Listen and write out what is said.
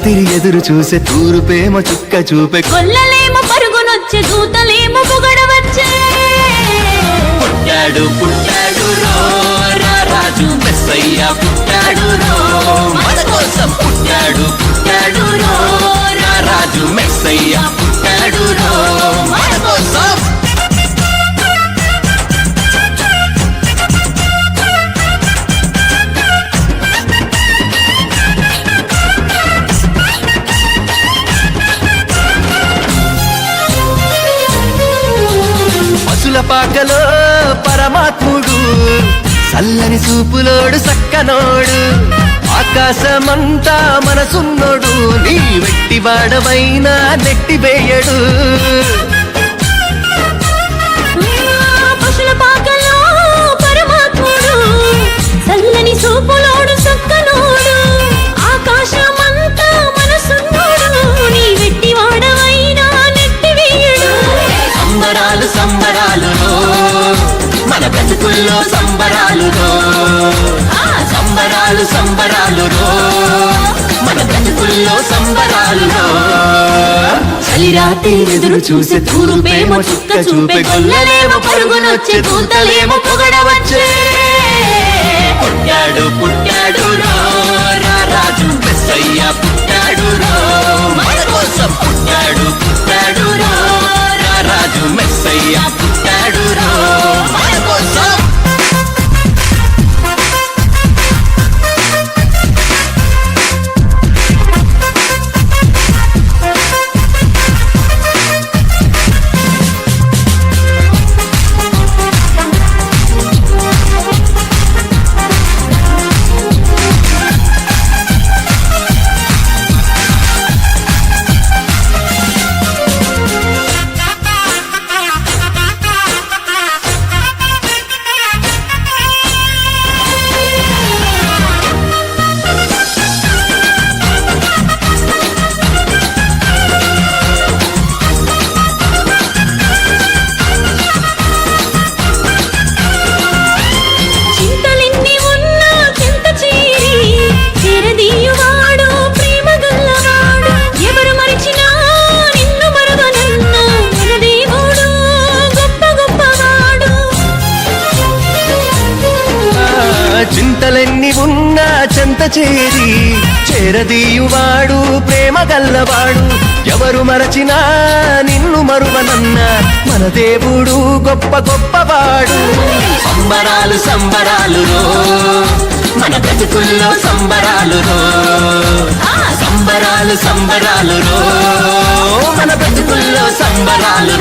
రాత్రి ఎదురు చూసే తూరుపేమో చుక్క చూపే కొల్లలేమో పరుగునొచ్చే దూతలేమో పొగడవచ్చే పుట్టాడు పుట్టాడు రో రా రాజు మెస్సయ్య పుట్టాడు రో మన కోసం పుట్టాడు పుట్టాడు రో రా రాజు మెస్సయ్య పుట్టాడు రో మన కోసం పశుల పాకలో పరమాత్ముడు చల్లని చూపులోడు సక్కనోడు ఆకాశమంతా మనసున్నోడు నీ వెట్టి వాడవైనా నెట్టివేయడు పశుల పాకలో పరమాత్ముడు చల్లని చూపులోడు సక్కనోడు ఆకాశమంతా మనసున్నోడు నీ వెట్టి వాడవైనా నెట్టివేయడు సంబరాలు సంబరాలు మన బ్రతుకుల్లో సంబరాలు సంబరాలు సంబరాలు మన బ్రతుకుల్లో సంబరాలు చలిరాత్రి ఎదురు చూసే తూరుపేమో చుక్క చూపే గొల్లలేమో పరుగునొచ్చే దూతలేమో పొగడవచ్చే పుట్టాడు పుట్టాడు రో రా రాజు మెస్సయ్య పుట్టాడు రో మన కోసం పుట్టాడు పుట్టాడు రో రా రాజు మెస్సయ్య పుట్టాడు రో మన కోసం చింతలెన్ని ఉన్నా చింత చేరి చేరదీయువాడు ప్రేమ గల్లవాడు ఎవరు మరిచినా నిన్ను మరవనన్నా మన దేవుడు గొప్ప గొప్పవాడు చింతలెన్ని ఉన్నా చెంత చేరి చేరదీయువాడు ప్రేమ గల్లవాడు ఎవరు మరచినా నిన్ను మరువనన్న మన దేవుడు గొప్ప గొప్పవాడు సంబరాలు సంబరాలు మన బ్రతుకుల్లో సంబరాలు సంబరాలు సంబరాలు మన బ్రతుకుల్లో సంబరాలు